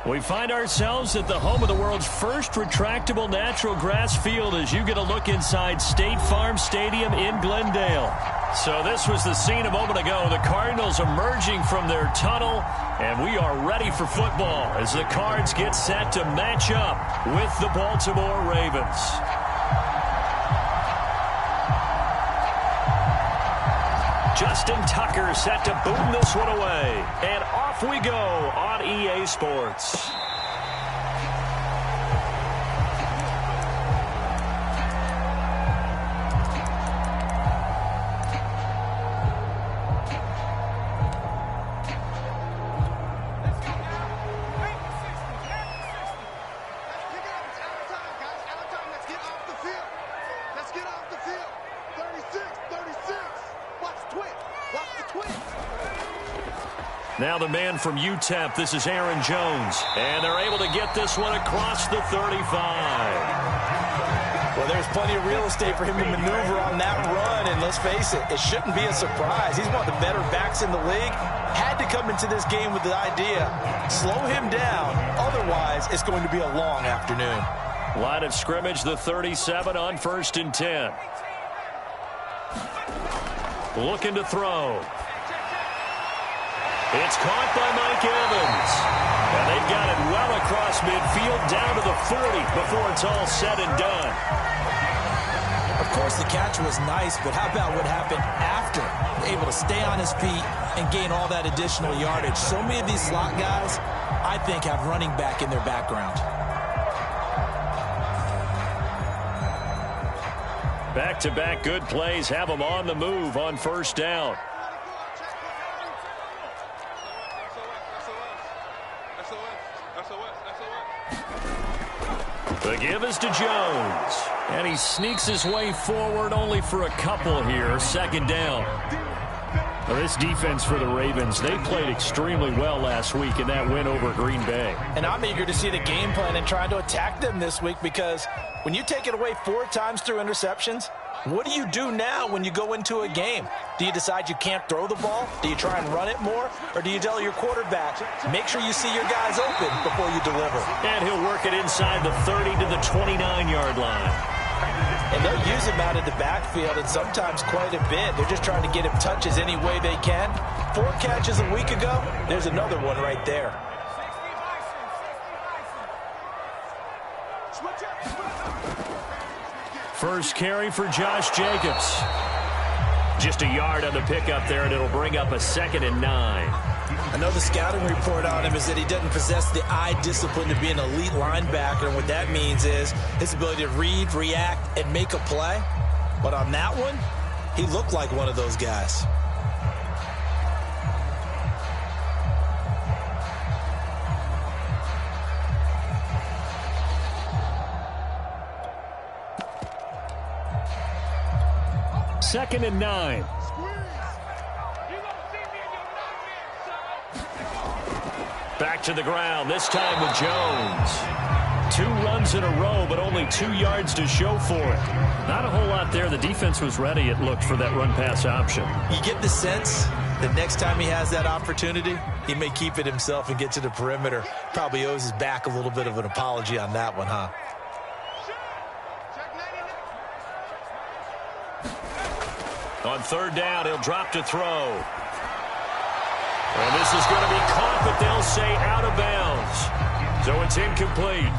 We find ourselves at the home of the world's first retractable natural grass field as you get a look inside State Farm Stadium in Glendale. So this was the scene a moment ago. The Cardinals emerging from their tunnel, and we are ready for football as the Cards get set to match up with the Baltimore Ravens. Justin Tucker set to boom this one away. And off we go on EA Sports. Now the man from UTEP, this is Aaron Jones. And they're able to get this one across the 35. Well, there's plenty of real estate for him to maneuver on that run. And let's face it, it shouldn't be a surprise. He's one of the better backs in the league. Had to come into this game with the idea, slow him down. Otherwise, it's going to be a long afternoon. Line of scrimmage, the 37 on 1st and 10. Looking to throw. It's caught by Mike Evans. And they've got it well across midfield down to the 40 before it's all said and done. Of course, the catch was nice, but how about what happened after? Able to stay on his feet and gain all that additional yardage. So many of these slot guys, I think, have running back in their background. Back-to-back good plays have them on the move on 1st down. The give is to Jones. And he sneaks his way forward only for a couple here. 2nd down. Well, this defense for the Ravens, they played extremely well last week in that win over Green Bay. And I'm eager to see the game plan and trying to attack them this week, because when you take it away 4 times through interceptions, what do you do now when you go into a game? Do you decide you can't throw the ball? Do you try and run it more? Or do you tell your quarterback, make sure you see your guys open before you deliver? And he'll work it inside the 30 to the 29-yard line. And they'll use him out of the backfield, and sometimes quite a bit. They're just trying to get him touches any way they can. 4 catches a week ago, there's another one right there. First carry for Josh Jacobs. Just a yard on the pickup there, and it'll bring up a 2nd and 9. I know the scouting report on him is that he doesn't possess the eye discipline to be an elite linebacker, and what that means is his ability to read, react, and make a play. But on that one, he looked like one of those guys. Second and 9. Back to the ground, this time with Jones. 2 runs in a row, but only 2 yards to show for it. Not a whole lot there. The defense was ready, it looked, for that run-pass option. You get the sense that next time he has that opportunity, he may keep it himself and get to the perimeter. Probably owes his back a little bit of an apology on that one, huh? On 3rd down, he'll drop to throw. And this is going to be caught, but they'll say out of bounds. So it's incomplete.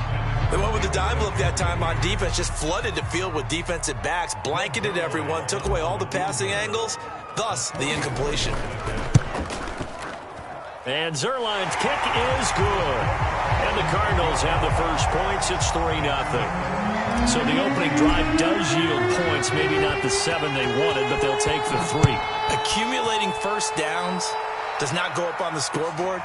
They went with the dime look that time on defense, just flooded the field with defensive backs, blanketed everyone, took away all the passing angles, thus the incompletion. And Zuerlein's kick is good. And the Cardinals have the first points. It's 3-0. So the opening drive does yield points, maybe not the 7 they wanted, but they'll take the 3. Accumulating first downs does not go up on the scoreboard,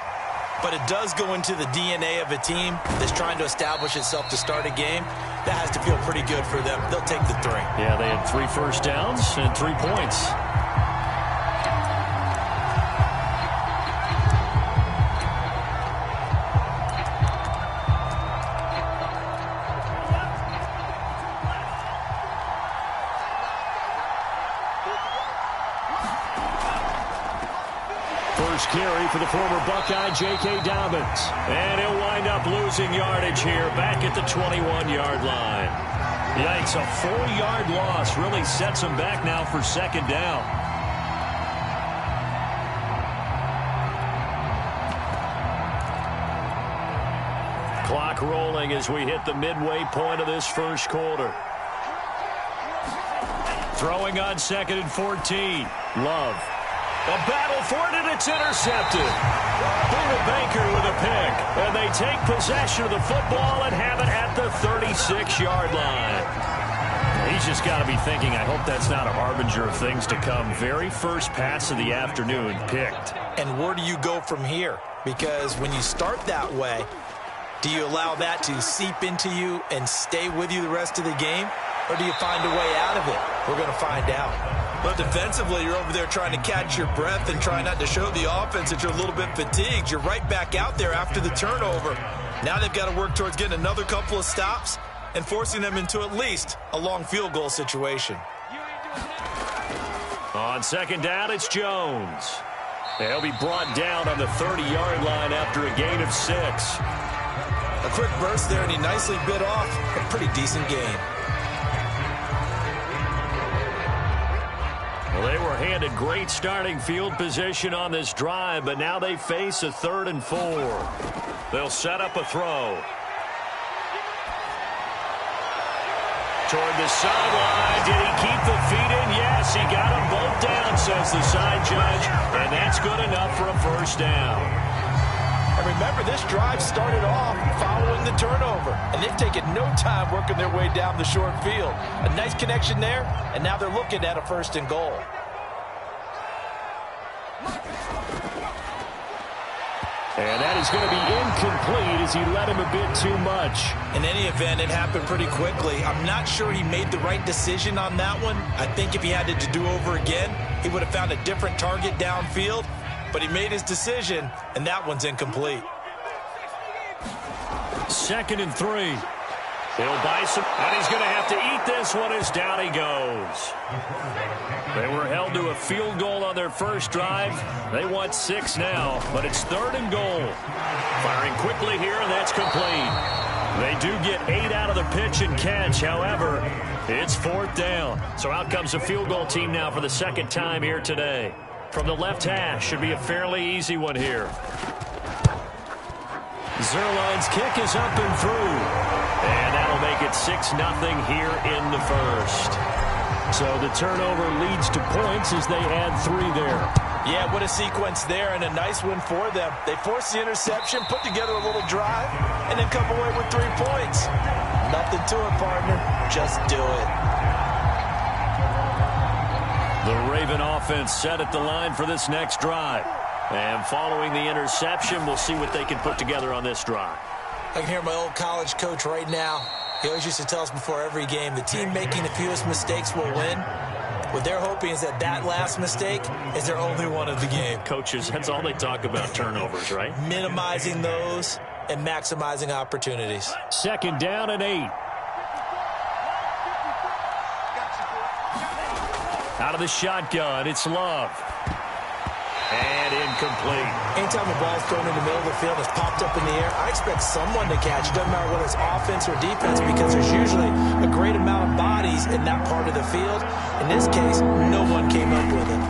but it does go into the DNA of a team that's trying to establish itself to start a game. That has to feel pretty good for them. They'll take the 3. Yeah, they had 3 first downs and 3 points. carry for the former Buckeye J.K. Dobbins. And he'll wind up losing yardage here back at the 21-yard line. Yikes, a 4-yard loss really sets him back now for second down. Clock rolling as we hit the midway point of this first quarter. Throwing on 2nd and 14. Love. A battle for it, and it's intercepted. Buda Baker with a pick. And they take possession of the football and have it at the 36-yard line. He's just got to be thinking, I hope that's not a harbinger of things to come. Very first pass of the afternoon picked. And where do you go from here? Because when you start that way, do you allow that to seep into you and stay with you the rest of the game? Or do you find a way out of it? We're going to find out. But defensively, you're over there trying to catch your breath and try not to show the offense that you're a little bit fatigued. You're right back out there after the turnover. Now they've got to work towards getting another couple of stops and forcing them into at least a long field goal situation. On 2nd down, it's Jones. He'll be brought down on the 30-yard line after a gain of 6. A quick burst there, and he nicely bit off a pretty decent gain. Well, they were handed great starting field position on this drive, but now they face a 3rd and 4. They'll set up a throw. Toward the sideline. Did he keep the feet in? Yes, he got them both down, says the side judge, and that's good enough for a first down. And remember, this drive started off following the turnover, and they've taken no time working their way down the short field. A nice connection there, and now they're looking at a 1st and goal. And that is going to be incomplete as he led him a bit too much. In any event, it happened pretty quickly. I'm not sure he made the right decision on that one. I think if he had it to do over again, he would have found a different target downfield. But he made his decision, and that one's incomplete. 2nd and 3. He'll buy some, and he's going to have to eat this one as down he goes. They were held to a field goal on their first drive. They want 6 now, but it's 3rd and goal. Firing quickly here, and that's complete. They do get 8 out of the pitch and catch. However, it's 4th down. So out comes a field goal team now for the 2nd time here today. From the left hash, should be a fairly easy one here. Zuerlein's kick is up and through. And that'll make it 6-0 here in the first. So the turnover leads to points as they add 3 there. Yeah, what a sequence there, and a nice one for them. They force the interception, put together a little drive, and then come away with 3 points. Nothing to it, partner. Just do it. The Raven offense set at the line for this next drive. And following the interception, we'll see what they can put together on this drive. I can hear my old college coach right now. He always used to tell us before every game, the team making the fewest mistakes will win. What they're hoping is that that last mistake is their only one of the game. Coaches, that's all they talk about, turnovers, right? Minimizing those and maximizing opportunities. 2nd down and 8. Out of the shotgun, it's Love. And incomplete. Anytime a ball's thrown in the middle of the field, it's popped up in the air, I expect someone to catch. Doesn't matter whether it's offense or defense, because there's usually a great amount of bodies in that part of the field. In this case, no one came up with it.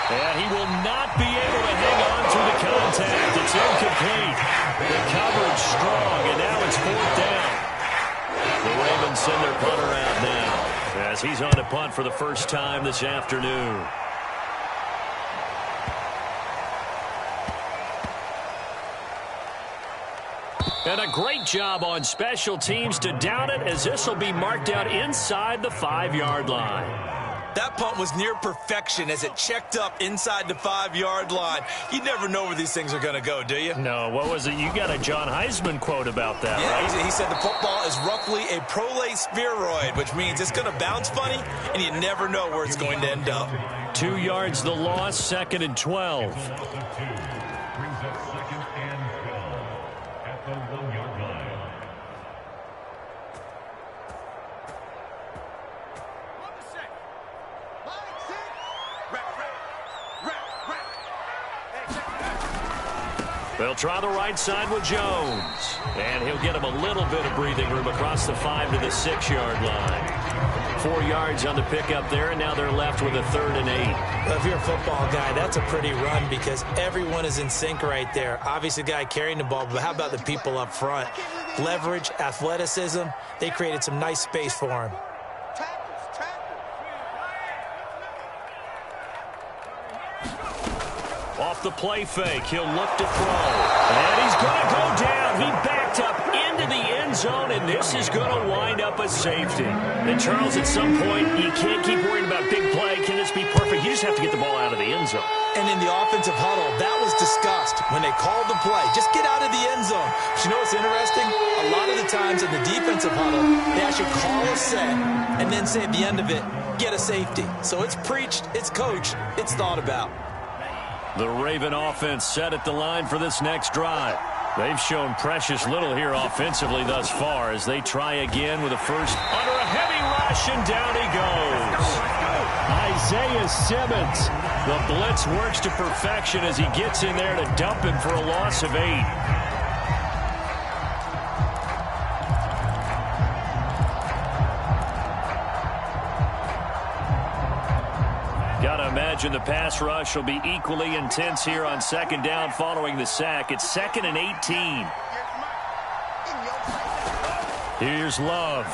And he will not be able to hang on through the contact. It's incomplete. The coverage strong, and now it's 4th down. The Ravens send their punter out now, as he's on to punt for the first time this afternoon. And a great job on special teams to down it, as this will be marked out inside the 5-yard line. That punt was near perfection as it checked up inside the 5-yard line. You never know where these things are going to go, do you? No, what was it? You got a John Heisman quote about that, yeah, right? He said the football is roughly a prolate spheroid, which means it's going to bounce funny, and you never know where it's going to end up. 2 yards the loss, 2nd and 12. They'll try the right side with Jones. And he'll get him a little bit of breathing room across the 5 to the 6-yard line. 4 yards on the pickup there, and now they're left with a 3rd and 8. Well, if you're a football guy, that's a pretty run because everyone is in sync right there. Obviously, the guy carrying the ball, but how about the people up front? Leverage, athleticism, they created some nice space for him. Off the play fake, he'll look to throw. And he's going to go down. He backed up into the end zone, and this is going to wind up a safety. And, Charles, at some point, you can't keep worrying about big play. Can this be perfect? You just have to get the ball out of the end zone. And in the offensive huddle, that was discussed when they called the play. Just get out of the end zone. But you know what's interesting? A lot of the times in the defensive huddle, they actually call a set and then say at the end of it, get a safety. So it's preached, it's coached, it's thought about. The Raven offense set at the line for this next drive. They've shown precious little here offensively thus far as they try again with a first under a heavy rush, and down he goes. Isaiah Simmons. The blitz works to perfection as he gets in there to dump him for a loss of 8. Gotta imagine the pass rush will be equally intense here on 2nd down following the sack. It's 2nd and 18. Here's Love.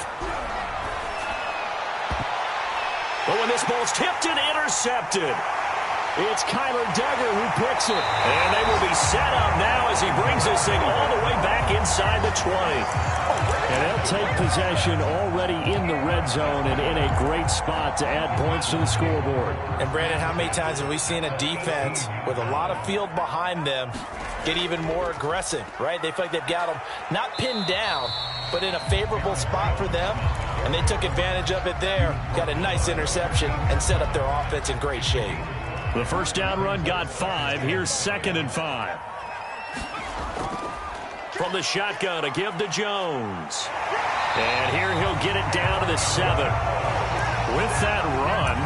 But when this ball's tipped and intercepted, it's Kyler Duggar who picks it. And they will be set up now as he brings this thing all the way back inside the 20. And they'll take possession already in the red zone and in a great spot to add points to the scoreboard. And, Brandon, how many times have we seen a defense with a lot of field behind them get even more aggressive, right? They feel like they've got them not pinned down, but in a favorable spot for them. And they took advantage of it there, got a nice interception, and set up their offense in great shape. The first down run got 5. Here's 2nd and 5. From the shotgun, a give to Jones. And here he'll get it down to the 7. With that run,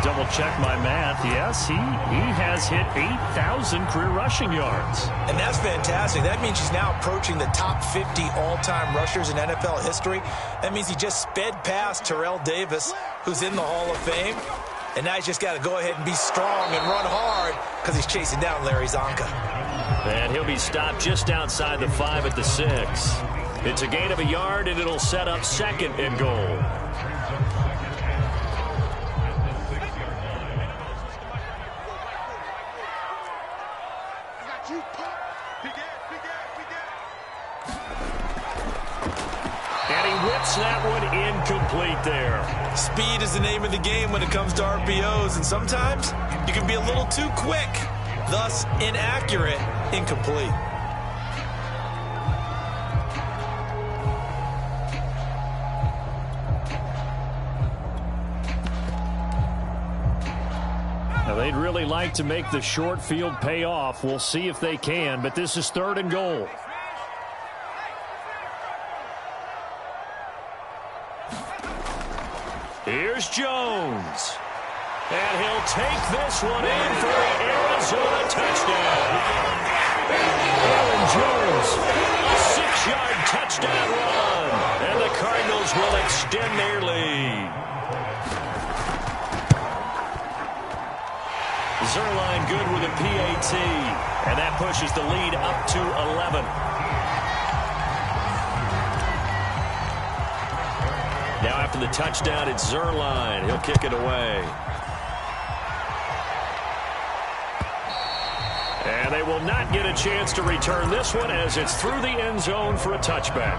double check my math. Yes, he has hit 8,000 career rushing yards. And that's fantastic. That means he's now approaching the top 50 all-time rushers in NFL history. That means he just sped past Terrell Davis, who's in the Hall of Fame. And now he's just got to go ahead and be strong and run hard because he's chasing down Larry Zonka. And he'll be stopped just outside the 5 at the 6. It's a gain of a yard, and it'll set up 2nd and goal. And he whips that one incomplete there. Speed is the name of the game when it comes to RPOs, and sometimes you can be a little too quick, thus inaccurate, incomplete. Now, they'd really like to make the short field pay off. We'll see if they can, but this is 3rd and goal. Here's Jones. And he'll take this one in for the Arizona touchdown. Aaron Jones, a 6-yard touchdown run. And the Cardinals will extend their lead. Zuerlein good with a PAT. And that pushes the lead up to 11. Now after the touchdown, it's Zuerlein. He'll kick it away. And they will not get a chance to return this one as it's through the end zone for a touchback.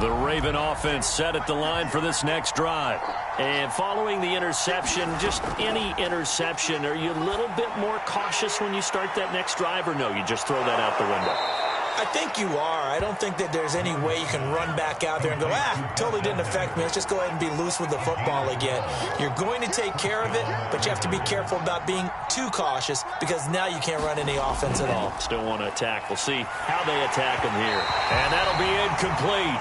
The Raven offense set at the line for this next drive. And following the interception, just any interception, are you a little bit more cautious when you start that next drive, or no, you just throw that out the window? I think you are. I don't think that there's any way you can run back out there and go, totally didn't affect me. Let's just go ahead and be loose with the football again. You're going to take care of it, but you have to be careful about being too cautious because now you can't run any offense at all. Still want to attack. We'll see how they attack them here. And that'll be incomplete.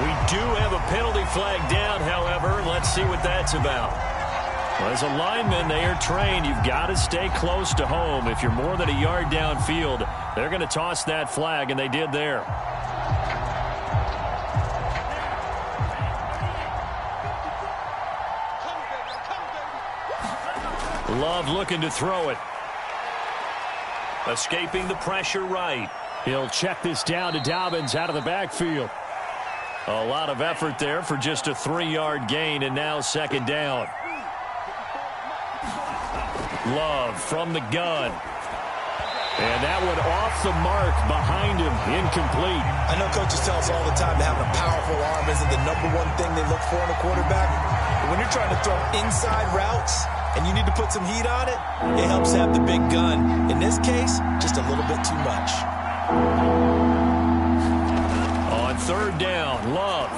We do have a penalty flag down, however, and let's see what that's about. Well, as a lineman, they are trained. You've got to stay close to home. If you're more than a yard downfield, they're going to toss that flag, and they did there. Love looking to throw it. Escaping the pressure right. He'll check this down to Dobbins out of the backfield. A lot of effort there for just a 3-yard gain, and now second down. Love from the gun. And that one off the mark behind him. Incomplete. I know coaches tell us all the time that having a powerful arm isn't the number one thing they look for in a quarterback. But when you're trying to throw inside routes and you need to put some heat on it, it helps have the big gun. In this case, just a little bit too much. On third down, Love.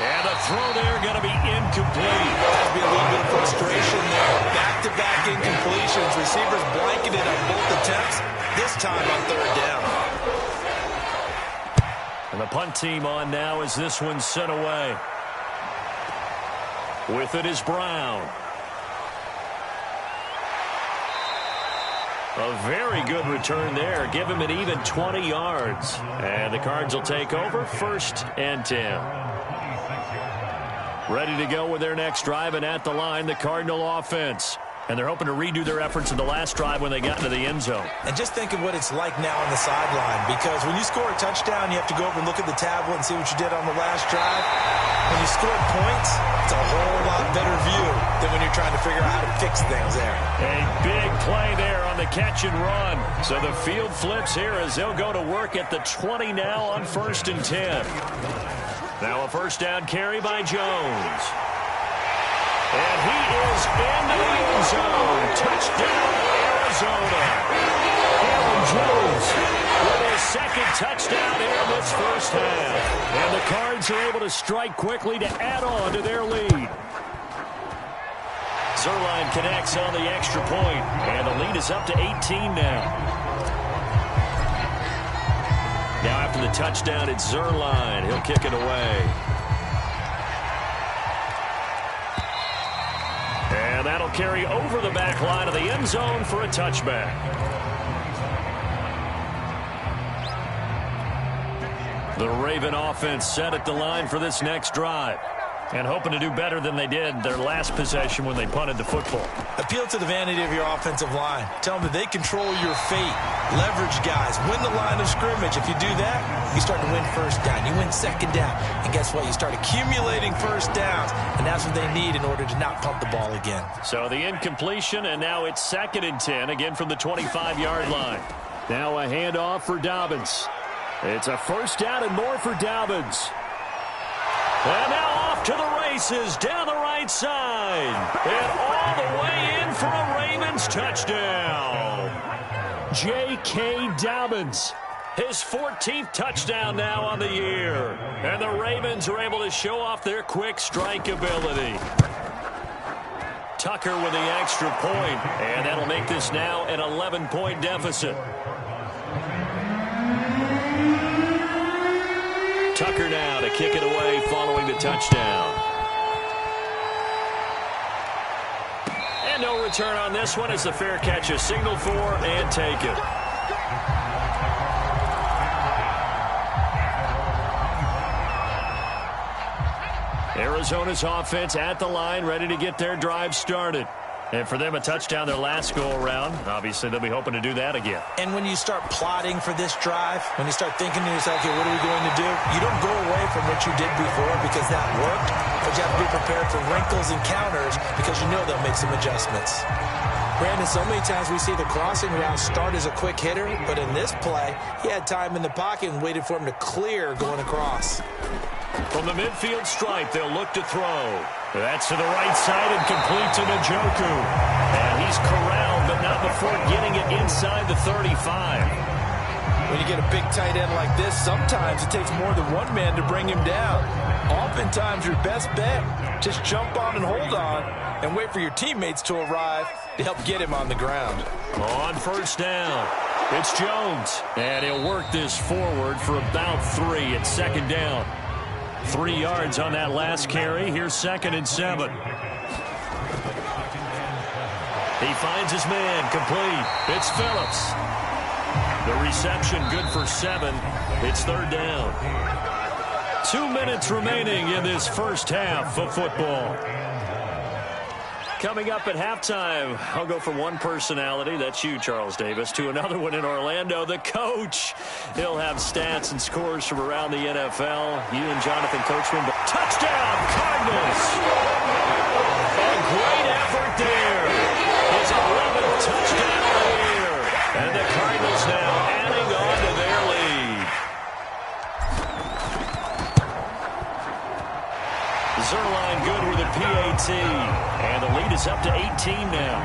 And a throw there going to be incomplete. There'll be a little bit of frustration there. Back-to-back incompletions. Receivers blanketed on both attempts, this time on third down. And the punt team on now as this one's sent away. With it is Brown. A very good return there. Give him an even 20 yards. And the Cards will take over 1st and 10. Ready to go with their next drive, and at the line, the Cardinal offense. And they're hoping to redo their efforts in the last drive when they got into the end zone. And just think of what it's like now on the sideline, because when you score a touchdown, you have to go over and look at the tablet and see what you did on the last drive. When you score points, it's a whole lot better view than when you're trying to figure out how to fix things there. A big play there on the catch and run. So the field flips here as they'll go to work at the 20 now on 1st and 10. Now a first down carry by Jones. And he is into the end zone. Touchdown, Arizona. Aaron Jones with his second touchdown here in this first half. And the Cards are able to strike quickly to add on to their lead. Zuerlein connects on the extra point, and the lead is up to 18 now. Now after the touchdown, it's Zuerlein. He'll kick it away. And that'll carry over the back line of the end zone for a touchback. The Raven offense set at the line for this next drive, and hoping to do better than they did their last possession when they punted the football. Appeal to the vanity of your offensive line. Tell them that they control your fate. Leverage guys. Win the line of scrimmage. If you do that, you start to win first down. You win second down. And guess what? You start accumulating first downs. And that's what they need in order to not pump the ball again. So the incompletion, and now it's 2nd and 10, again from the 25-yard line. Now a handoff for Dobbins. It's a first down and more for Dobbins. And now off to the races down the right side. And all the way in for a Ravens touchdown. J.K. Dobbins. His 14th touchdown now on the year. And the Ravens are able to show off their quick strike ability. Tucker with the extra point. And that'll make this now an 11-point deficit. Tucker now to kick it away following the touchdown. And no return on this one as the fair catch is signaled for and taken. Arizona's offense at the line, ready to get their drive started. And for them, a touchdown their last go-around. Obviously, they'll be hoping to do that again. And when you start plotting for this drive, when you start thinking to yourself, okay, what are we going to do? You don't go away from what you did before because that worked, but you have to be prepared for wrinkles and counters because you know they'll make some adjustments. Brandon, so many times we see the crossing route start as a quick hitter, but in this play, he had time in the pocket and waited for him to clear going across. From the midfield stripe, they'll look to throw. That's to the right side and complete to Njoku. And he's corralled, but not before getting it inside the 35. When you get a big tight end like this, sometimes it takes more than one man to bring him down. Oftentimes, your best bet, just jump on and hold on and wait for your teammates to arrive to help get him on the ground. On first down, it's Jones. And he'll work this forward for about 3 at second down. 3 yards on that last carry. Here's 2nd and 7. He finds his man, complete. It's Phillips. The reception good for 7. It's third down. 2 minutes remaining in this first half of football. Coming up at halftime, I'll go from one personality, that's you, Charles Davis, to another one in Orlando, the coach. He'll have stats and scores from around the NFL. You and Jonathan Coachman. Touchdown, Cardinals! A great effort there. His 11th touchdown of the year. And the Cardinals now adding on to their lead. Zuerlein good with a PAT. And the lead is up to 18 now.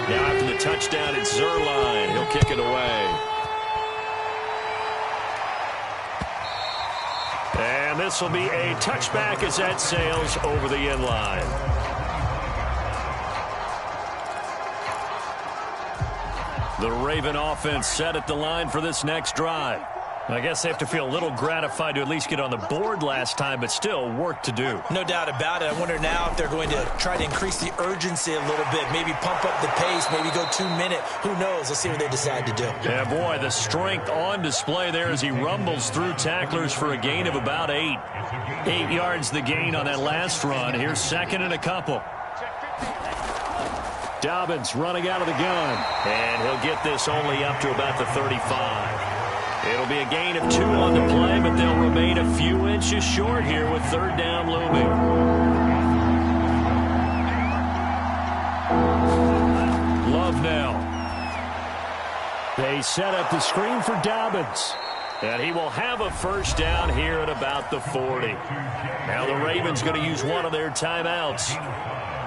Now after the touchdown, it's Zuerlein. He'll kick it away. And this will be a touchback as that sails over the end line. The Raven offense set at the line for this next drive. I guess they have to feel a little gratified to at least get on the board last time, but still work to do. No doubt about it. I wonder now if they're going to try to increase the urgency a little bit, maybe pump up the pace, maybe go 2 minute. Who knows? Let's see what they decide to do. Yeah, boy, the strength on display there as he rumbles through tacklers for a gain of about 8. 8 yards the gain on that last run. Here's second and a couple. Dobbins running out of the gun. And he'll get this only up to about the 35. It'll be a gain of 2 on the play, but they'll remain a few inches short here with third down looming. Love now. They set up the screen for Dobbins. And he will have a first down here at about the 40. Now the Ravens going to use one of their timeouts.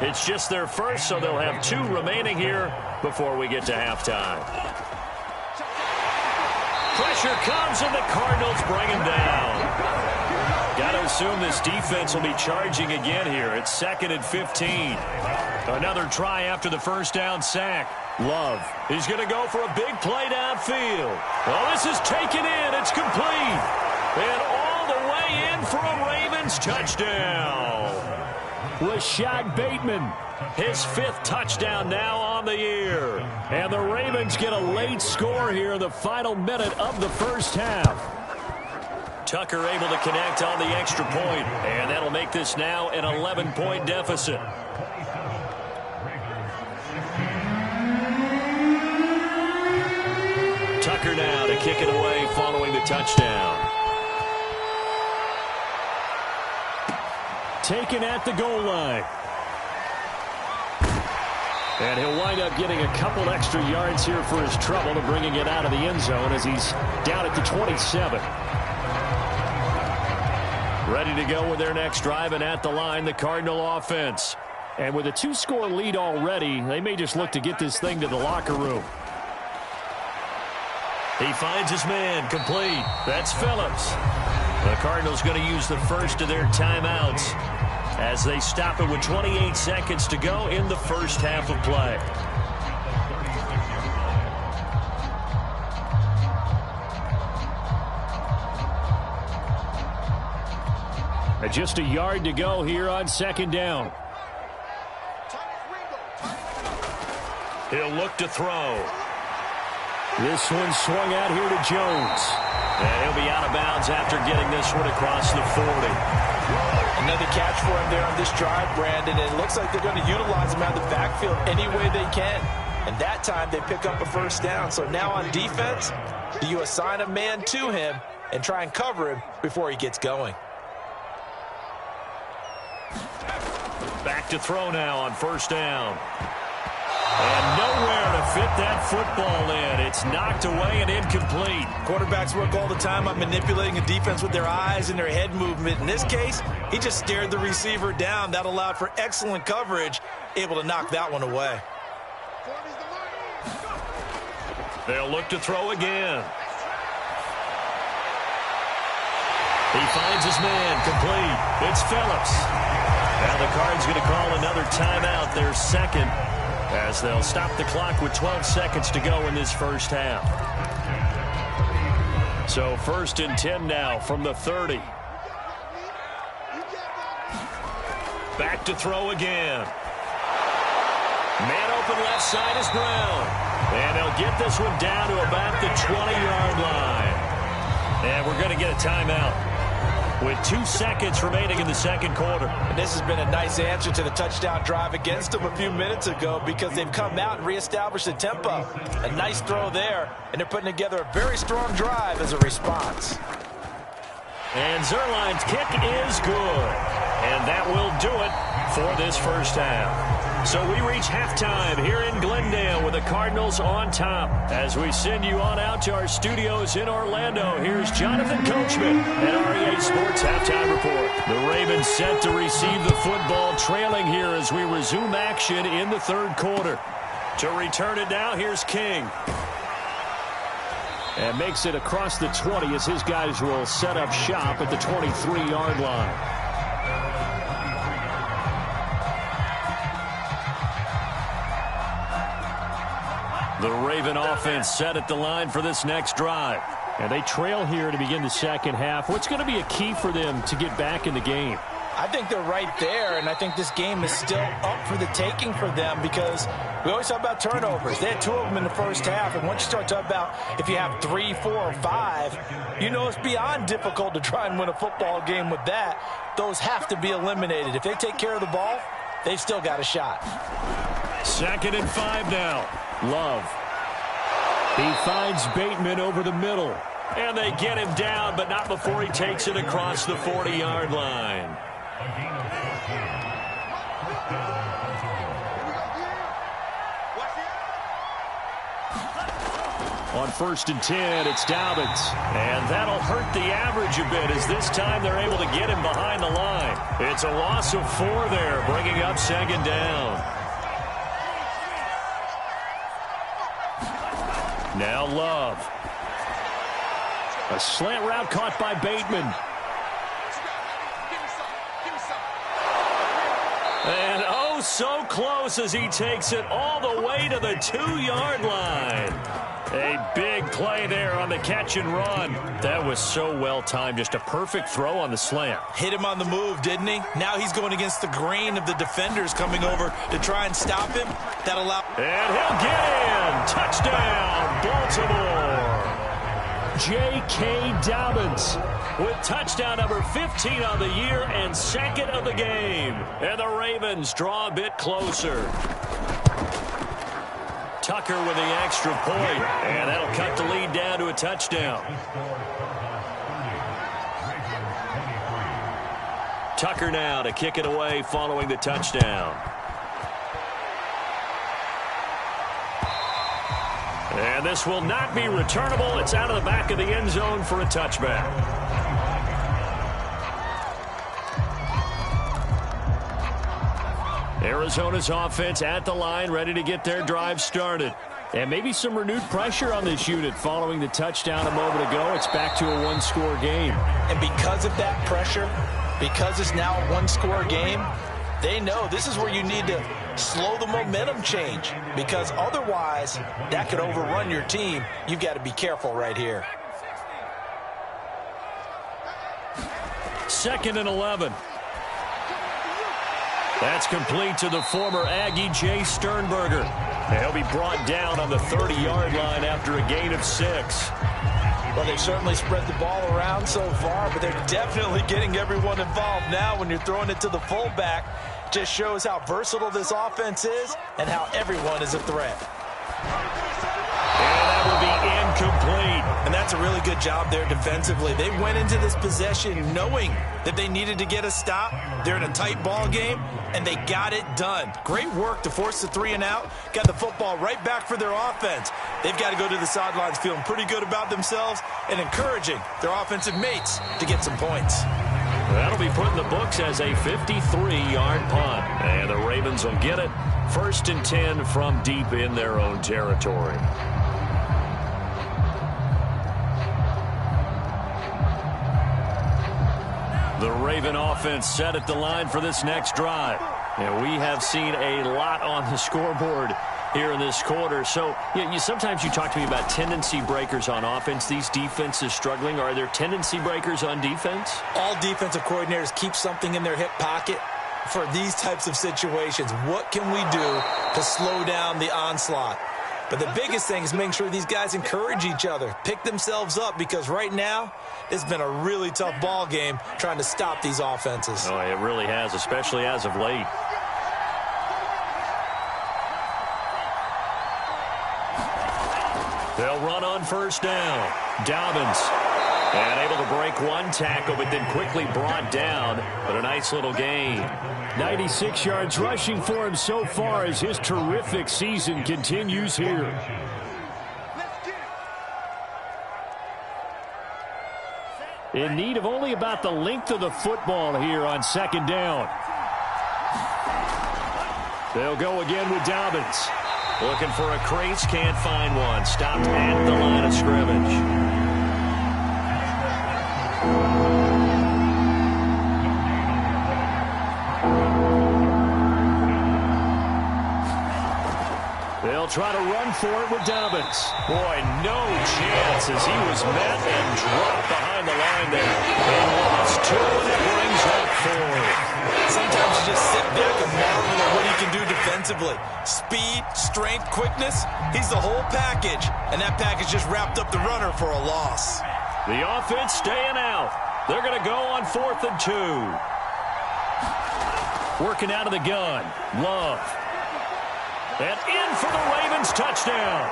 It's just their first, so they'll have 2 remaining here before we get to halftime. Pressure comes, and the Cardinals bring him down. Got to assume this defense will be charging again here. It's second and 15. Another try after the first down sack. Love. He's going to go for a big play downfield. Well, this is taken in. It's complete. And all the way in for a Ravens touchdown. Rashad Bateman, his 5th touchdown now on the year. And the Ravens get a late score here in the final minute of the first half. Tucker able to connect on the extra point, and that'll make this now an 11-point deficit. Tucker now to kick it away following the touchdown. Taken at the goal line. And he'll wind up getting a couple extra yards here for his trouble to bringing it out of the end zone as he's down at the 27. Ready to go with their next drive, and at the line, the Cardinal offense. And with a 2-score lead already, they may just look to get this thing to the locker room. He finds his man, complete. That's Phillips. The Cardinals going to use the first of their timeouts as they stop it with 28 seconds to go in the first half of play. And just a yard to go here on second down. He'll look to throw. This one swung out here to Jones. And he'll be out of bounds after getting this one across the 40. Another catch for him there on this drive, Brandon. And it looks like they're going to utilize him out of the backfield any way they can. And that time they pick up a first down. So now on defense, do you assign a man to him and try and cover him before he gets going? Back to throw now on first down. And nowhere to fit that football in. It's knocked away and incomplete. Quarterbacks work all the time on manipulating a defense with their eyes and their head movement. In this case, he just stared the receiver down. That allowed for excellent coverage, able to knock that one away. They'll look to throw again. He finds his man, complete. It's Phillips. Now the Cards going to call another timeout, their second, as they'll stop the clock with 12 seconds to go in this first half. So 1st and 10 now from the 30. Back to throw again. Man open left side is Brown. And they'll get this one down to about the 20-yard line. And we're going to get a timeout with 2 seconds remaining in the second quarter. And this has been a nice answer to the touchdown drive against them a few minutes ago because they've come out and reestablished the tempo. A nice throw there, and they're putting together a very strong drive as a response. And Zuerlein's kick is good. And that will do it for this first half. So we reach halftime here in Glendale with the Cardinals on top. As we send you on out to our studios in Orlando, here's Jonathan Coachman at REA Sports Halftime Report. The Ravens set to receive the football, trailing here as we resume action in the third quarter. To return it now, here's King. And makes it across the 20 as his guys will set up shop at the 23-yard line. The Raven offense set at the line for this next drive. And they trail here to begin the second half. What's going to be a key for them to get back in the game? I think they're right there, and I think this game is still up for the taking for them because we always talk about turnovers. They had 2 of them in the first half, and once you start talking about if you have 3, 4, or 5, you know it's beyond difficult to try and win a football game with that. Those have to be eliminated. If they take care of the ball, they've still got a shot. 2nd and 5 now. Love. He finds Bateman over the middle. And they get him down, but not before he takes it across the 40-yard line. On 1st and 10, it's Dobbins. And that'll hurt the average a bit as this time they're able to get him behind the line. It's a loss of 4 there, bringing up 2nd down. Now Love. A slant route caught by Bateman. And oh, so close as he takes it all the way to the 2-yard line. A big play there on the catch and run. That was so well timed. Just a perfect throw on the slant. Hit him on the move, didn't he? Now he's going against the grain of the defenders coming over to try and stop him. And he'll get in. Touchdown, Baltimore. J.K. Dobbins with touchdown number 15 on the year and 2nd of the game. And the Ravens draw a bit closer. Tucker with the extra point, and that'll cut the lead down to a touchdown. Tucker now to kick it away following the touchdown. And this will not be returnable. It's out of the back of the end zone for a touchback. Arizona's offense at the line, ready to get their drive started. And maybe some renewed pressure on this unit following the touchdown a moment ago. It's back to a 1-score game. And because of that pressure, because it's now a 1-score game, they know this is where you need to slow the momentum change, because otherwise that could overrun your team. You've got to be careful right here. 2nd and 11. That's complete to the former Aggie, Jay Sternberger. He'll be brought down on the 30-yard line after a gain of 6. Well, they've certainly spread the ball around so far, but they're definitely getting everyone involved now when you're throwing it to the fullback. Just shows how versatile this offense is and how everyone is a threat. And that will be incomplete. And that's a really good job there defensively. They went into this possession knowing that they needed to get a stop. They're in a tight ball game, and they got it done. Great work to force the 3 and out. Got the football right back for their offense. They've got to go to the sidelines feeling pretty good about themselves and encouraging their offensive mates to get some points. That'll be put in the books as a 53-yard punt. And the Ravens will get it. 1st and 10 from deep in their own territory. The Raven offense set at the line for this next drive. And we have seen a lot on the scoreboard here in this quarter. So sometimes you talk to me about tendency breakers on offense. These defenses struggling. Are there tendency breakers on defense? All defensive coordinators keep something in their hip pocket. for these types of situations. What can we do to slow down the onslaught? But the biggest thing is making sure these guys encourage each other, pick themselves up, because right now it's been a really tough ball game trying to stop these offenses. Oh, it really has, especially as of late. They'll run on first down. Dobbins. And able to break one tackle, but then quickly brought down. But a nice little gain. 96 yards rushing for him so far as his terrific season continues here. In need of only about the length of the football here on second down. They'll go again with Dobbins. Looking for a crease, can't find one. Stopped at the line of scrimmage. They'll try to run for it with Dobbins. Boy, no chance as he was met and dropped behind the line there. And lost two, and it brings up fourth. Sometimes you just sit back and marvel at what he can do defensively. Speed, strength, quickness, he's the whole package. And that package just wrapped up the runner for a loss. The offense staying out. They're going to go on 4th and 2. Working out of the gun. Love. And in for the Ravens touchdown.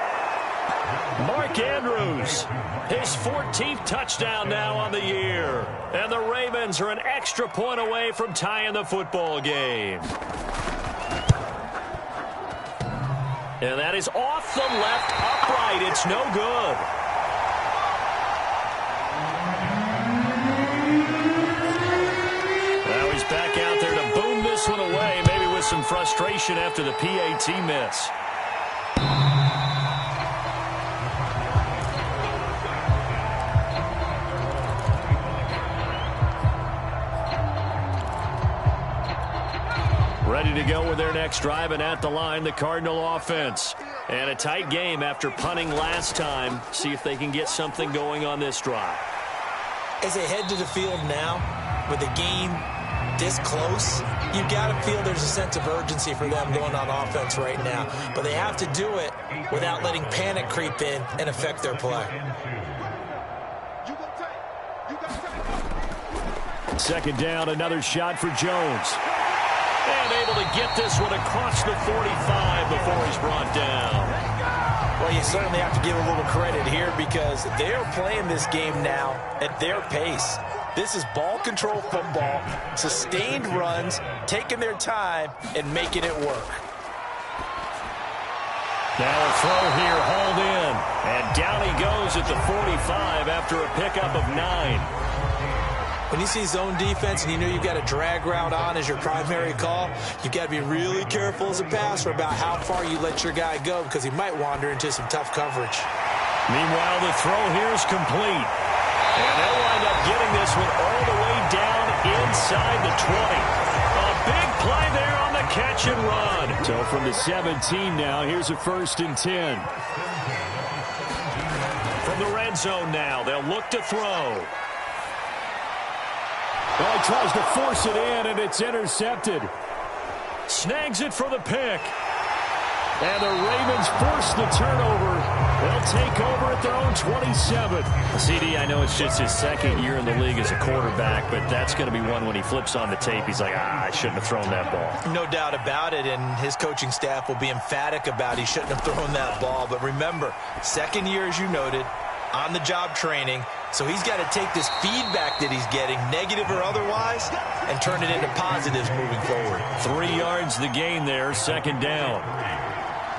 Mark Andrews, his 14th touchdown now on the year. And the Ravens are an extra point away from tying the football game. And that is off the left upright. It's no good. Now he's back out there to boom this one away, maybe with some frustration after the PAT miss. Ready to go with their next drive, and at the line, the Cardinal offense. And a tight game after punting last time. See if they can get something going on this drive. As they head to the field now, with the game this close, you've got to feel there's a sense of urgency for them going on offense right now. But they have to do it without letting panic creep in and affect their play. Second down, another shot for Jones. And able to get this one across the 45 before he's brought down. Well, you certainly have to give a little credit here because they're playing this game now at their pace. This is ball control football, sustained runs, taking their time, and making it work. Now a throw here, hauled in. And down he goes at the 45 after a pickup of 9. When you see zone defense and you know you've got a drag route on as your primary call, you've got to be really careful as a passer about how far you let your guy go because he might wander into some tough coverage. Meanwhile, the throw here is complete. And they'll wind up getting this one all the way down inside the 20. A big play there on the catch and run. So from the 17 now, here's a 1st and 10. From the red zone now, they'll look to throw. Well, he tries to force it in, and it's intercepted. Snags it for the pick. And the Ravens force the turnover. They'll take over at their own 27. CD, I know it's just his second year in the league as a quarterback, but that's going to be one when he flips on the tape. He's like, I shouldn't have thrown that ball. No doubt about it, and his coaching staff will be emphatic about he shouldn't have thrown that ball. But remember, second year, as you noted, on-the-job training. So he's got to take this feedback that he's getting, negative or otherwise, and turn it into positives moving forward. 3 yards the gain there, second down.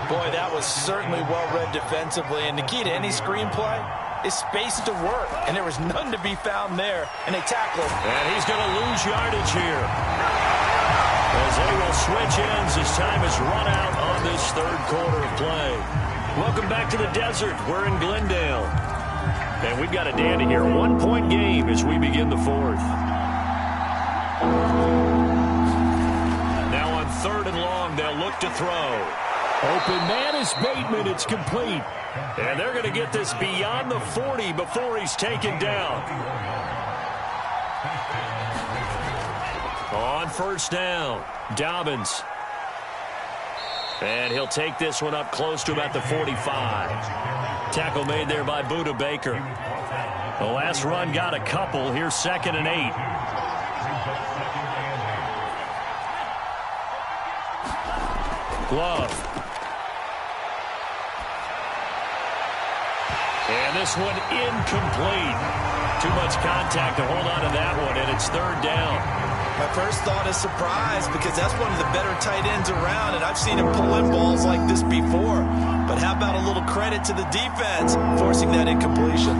Boy, that was certainly well-read defensively. And the key to any screenplay is space to work. And there was none to be found there. And they tackle him. And he's going to lose yardage here. As they will switch ends as time is run out on this third quarter of play. Welcome back to the desert. We're in Glendale. And we've got a dandy here. 1-point game as we begin the fourth. Now on 3rd and long, they'll look to throw. Open man is Bateman. It's complete. And they're going to get this beyond the 40 before he's taken down. On first down, Dobbins. And he'll take this one up close to about the 45. Tackle made there by Budda Baker. The last run got a couple. Here's 2nd and 8. Love. And this one incomplete. Too much contact to hold on to that one, and it's 3rd down. My first thought is surprise because that's one of the better tight ends around, and I've seen him pull in balls like this before. But how about a little credit to the defense forcing that incompletion?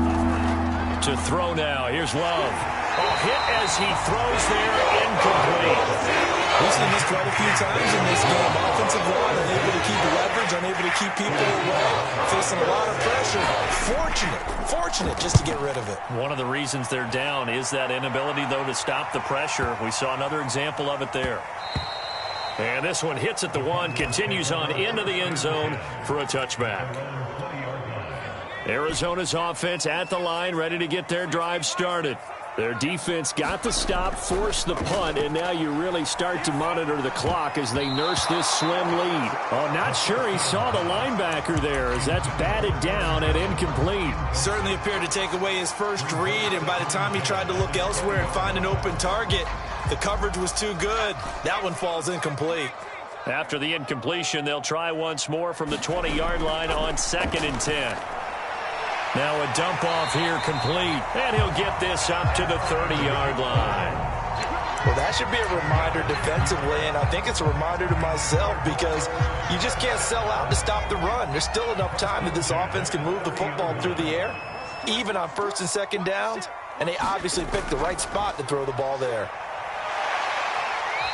To throw now. Here's Love. Oh, hit as he throws there, incomplete. We've seen this quite a few times in this game. Offensive line unable to keep leverage, unable to keep people away, facing a lot of pressure. Fortunate just to get rid of it. One of the reasons they're down is that inability, though, to stop the pressure. We saw another example of it there. And this one hits at the 1, continues on into the end zone for a touchback. Arizona's offense at the line, ready to get their drive started. Their defense got the stop, forced the punt, and now you really start to monitor the clock as they nurse this slim lead. Oh, not sure he saw the linebacker there as that's batted down and incomplete. Certainly appeared to take away his first read, and by the time he tried to look elsewhere and find an open target, the coverage was too good. That one falls incomplete. After the incompletion, they'll try once more from the 20-yard line on 2nd and 10. Now a dump off here complete, and he'll get this up to the 30-yard line. Well, that should be a reminder defensively, and I think it's a reminder to myself because you just can't sell out to stop the run. There's still enough time that this offense can move the football through the air, even on 1st and 2nd downs, and they obviously picked the right spot to throw the ball there.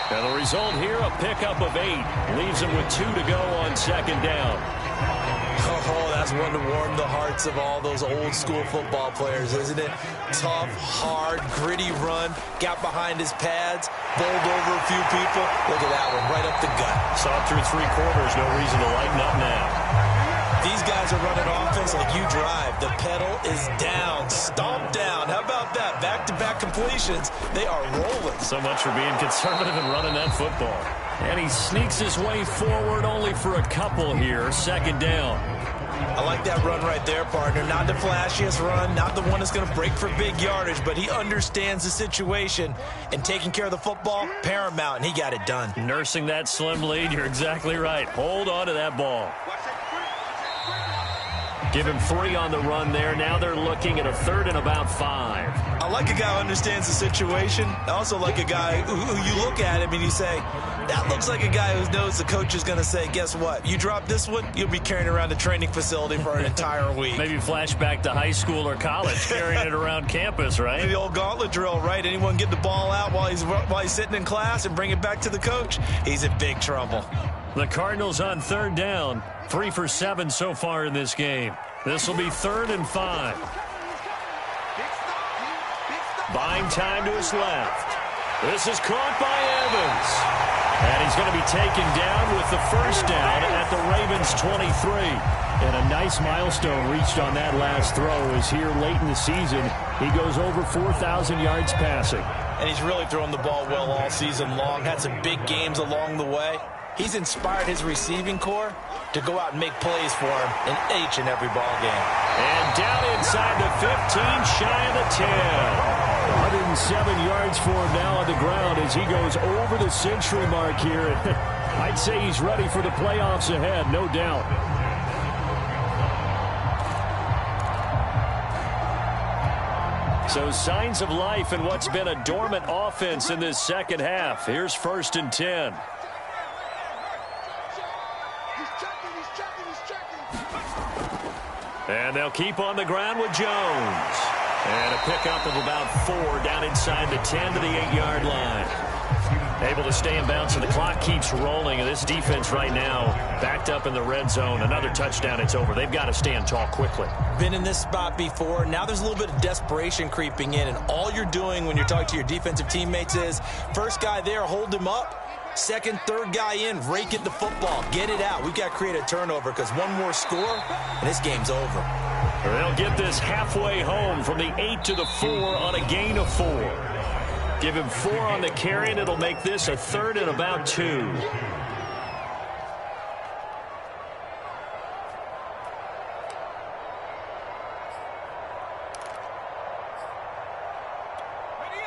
Now the result here, a pickup of 8. Leaves them with 2 to go on 2nd down. Oh, that's one to warm the hearts of all those old school football players, isn't it? Tough, hard, gritty run, got behind his pads, bowled over a few people. Look at that one, right up the gut. Saw it through 3 quarters, no reason to lighten up now. These guys are running offense like you drive. The pedal is down, stomped down. How about that? Back-to-back completions. They are rolling. So much for being conservative and running that football. And he sneaks his way forward only for a couple here. 2nd down. I like that run right there, partner. Not the flashiest run, not the one that's going to break for big yardage, but he understands the situation, and taking care of the football, paramount, and he got it done. Nursing that slim lead, you're exactly right. Hold on to that ball. Give him 3 on the run there. Now they're looking at a 3rd and about 5. I like a guy who understands the situation. I also like a guy who you look at him and you say, that looks like a guy who knows the coach is going to say, guess what? You drop this one, you'll be carrying around the training facility for an entire week. Maybe flashback to high school or college, carrying it around campus, right? The old gauntlet drill, right? Anyone get the ball out while he's sitting in class and bring it back to the coach? He's in big trouble. The Cardinals on 3rd down. 3 for 7 so far in this game. This will be 3rd and 5. Buying time to his left. This is caught by Evans. And he's going to be taken down with the 1st down at the Ravens 23. And a nice milestone reached on that last throw is here late in the season. He goes over 4,000 yards passing. And he's really thrown the ball well all season long. Had some big games along the way. He's inspired his receiving corps to go out and make plays for him in each and every ball game. And down inside the 15, shy of the 10. 107 yards for him now on the ground as he goes over the century mark here. I'd say he's ready for the playoffs ahead, no doubt. So signs of life in what's been a dormant offense in this 2nd half. Here's 1st and 10. And they'll keep on the ground with Jones. And a pickup of about 4 down inside the 10 to the 8-yard line. Able to stay in bounds, and the clock keeps rolling. And this defense right now backed up in the red zone. Another touchdown, it's over. They've got to stand tall quickly. Been in this spot before. Now there's a little bit of desperation creeping in. And all you're doing when you're talking to your defensive teammates is, first guy there, hold him up. 2nd, 3rd guy in, rake it the football. Get it out. We've got to create a turnover because one more score, and this game's over. They'll get this halfway home from the 8 to the 4 on a gain of 4. Give him 4 on the carry, and it'll make this a 3rd and about 2.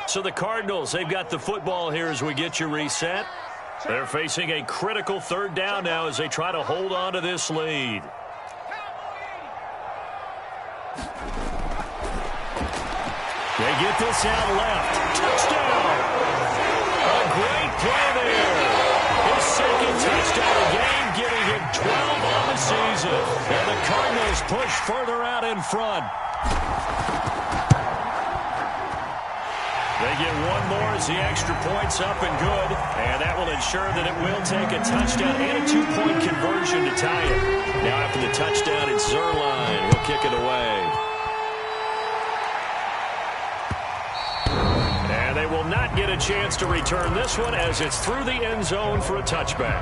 So the Cardinals, they've got the football here as we get you reset. They're facing a critical 3rd down now as they try to hold on to this lead. They get this out left. Touchdown! A great play there. His 2nd touchdown of the game, giving him 12 on the season. And the Cardinals push further out in front. They get 1 more as the extra point's up and good. And that will ensure that it will take a touchdown and a 2-point conversion to tie it. Now after the touchdown, it's Zuerlein. He'll kick it away. And they will not get a chance to return this one as it's through the end zone for a touchback.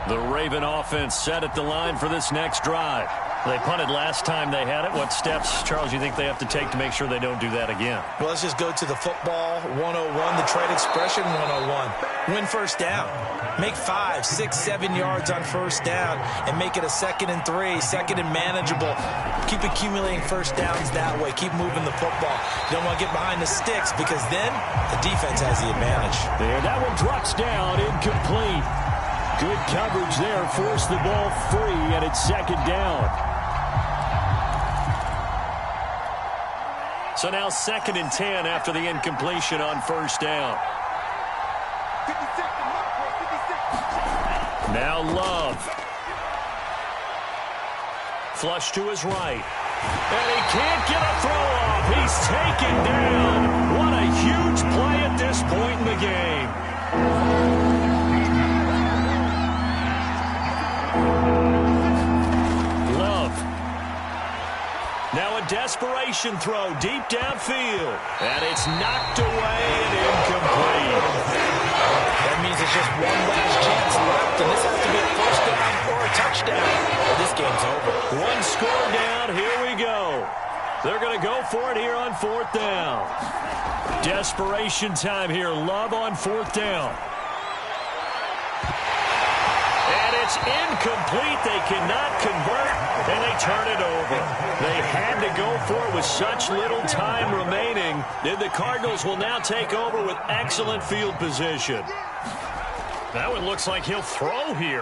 The Raven offense set at the line for this next drive. They punted last time they had it. What steps, Charles, you think they have to take to make sure they don't do that again? Well, let's just go to the football 101, the trade expression 101. Win first down. Make 5, 6, 7 yards on first down and make it a 2nd and 3, 2nd and manageable. Keep accumulating first downs that way. Keep moving the football. You don't want to get behind the sticks because then the defense has the advantage. And that one drops down, incomplete. Good coverage there. Forced the ball free, and it's 2nd down. So now 2nd and 10 after the incompletion on first down. Now Love. Flush to his right. And he can't get a throw off. He's taken down. What a huge play at this point in the game. Now a desperation throw deep downfield. And it's knocked away and incomplete. That means it's just one last chance left, and this has to be a first down or a touchdown, or this game's over. 1 score down. Here we go. They're going to go for it here on 4th down. Desperation time here. Love on 4th down. It's incomplete. They cannot convert, and they turn it over. They had to go for it with such little time remaining. And the Cardinals will now take over with excellent field position. That one looks like he'll throw here.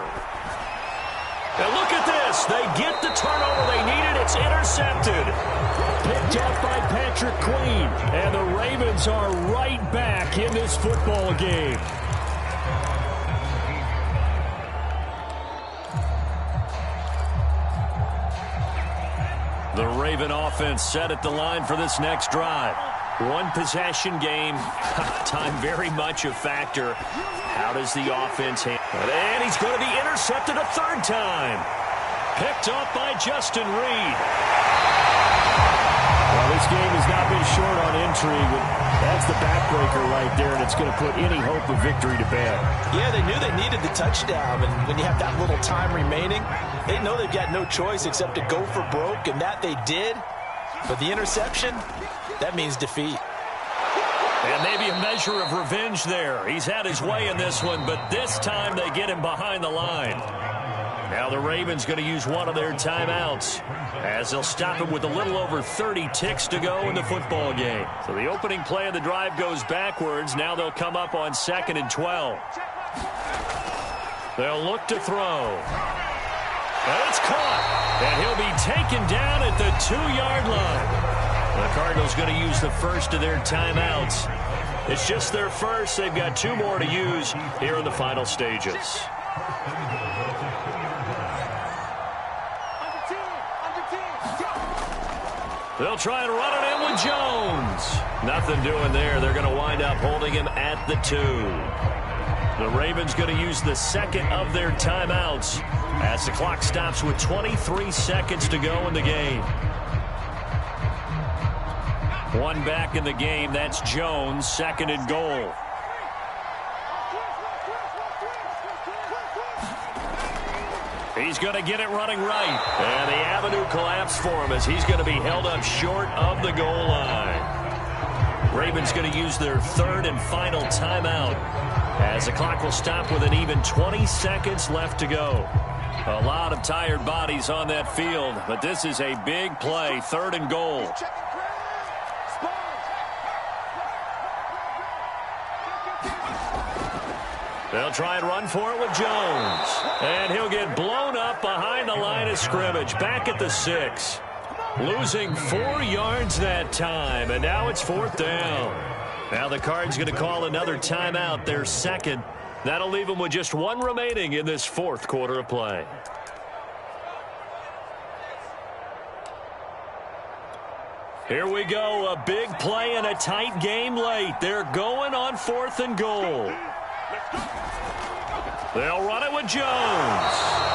And look at this. They get the turnover they needed. It's intercepted. Picked up by Patrick Queen. And the Ravens are right back in this football game. The Raven offense set at the line for this next drive. 1 possession game. Time very much a factor. How does the offense handle it? And he's going to be intercepted a 3rd time. Picked off by Justin Reed. Well, this game has not been short on intrigue, but that's the backbreaker right there, and it's going to put any hope of victory to bed. Yeah, they knew they needed the touchdown, and when you have that little time remaining, they know they've got no choice except to go for broke, and that they did. But the interception, that means defeat. And maybe a measure of revenge there. He's had his way in this one, but this time they get him behind the line. Now the Ravens going to use one of their timeouts as they'll stop him with a little over 30 ticks to go in the football game. So the opening play of the drive goes backwards. Now they'll come up on 2nd and 12. They'll look to throw. And it's caught. And he'll be taken down at the 2-yard line. The Cardinals going to use the first of their timeouts. It's just their first. They've got 2 more to use here in the final stages. They'll try and run it in with Jones. Nothing doing there. They're going to wind up holding him at the 2. The Ravens going to use the 2nd of their timeouts as the clock stops with 23 seconds to go in the game. 1 back in the game. That's Jones, 2nd and goal. He's going to get it running right. And the avenue collapsed for him as he's going to be held up short of the goal line. Ravens going to use their third and final timeout as the clock will stop with an even 20 seconds left to go. A lot of tired bodies on that field, but this is a big play, 3rd and goal. They'll try and run for it with Jones. And he'll get blown up behind the line of scrimmage, back at the 6. Losing 4 yards that time, and now it's 4th down. Now the Cards going to call another timeout, their second. That'll leave them with just 1 remaining in this 4th quarter of play. Here we go, a big play and a tight game late. They're going on 4th and goal. They'll run it with Jones.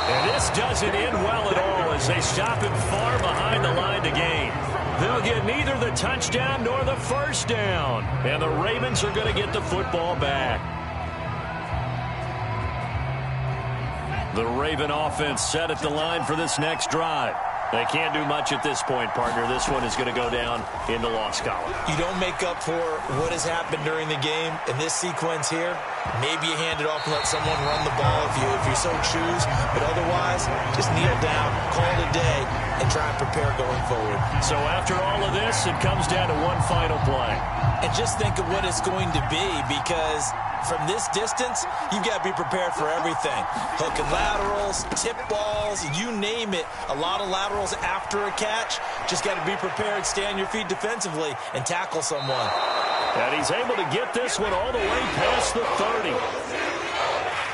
And this doesn't end well at all as they stop him far behind the line to gain. They'll get neither the touchdown nor the first down. And the Ravens are going to get the football back. The Raven offense set at the line for this next drive. They can't do much at this point, partner. This one is going to go down in the loss column. You don't make up for what has happened during the game in this sequence here. Maybe you hand it off and let someone run the ball if you so choose. But otherwise, just kneel down, call it a day, and try and prepare going forward. So after all of this, it comes down to one final play. And just think of what it's going to be, because from this distance, you've got to be prepared for everything. Hook and laterals, tip balls, you name it. A lot of laterals after a catch. Just got to be prepared, stay on your feet defensively, and tackle someone. And he's able to get this one all the way past the 30.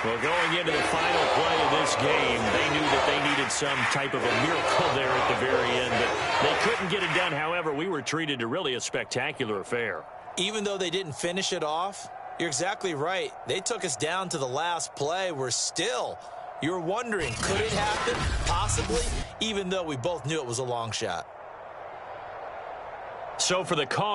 Well, going into the final play of this game, they knew that they needed some type of a miracle there at the very end, but they couldn't get it done. However, we were treated to really a spectacular affair. Even though they didn't finish it off, you're exactly right. They took us down to the last play. You're wondering, could it happen? Possibly, even though we both knew it was a long shot. So for the Cards,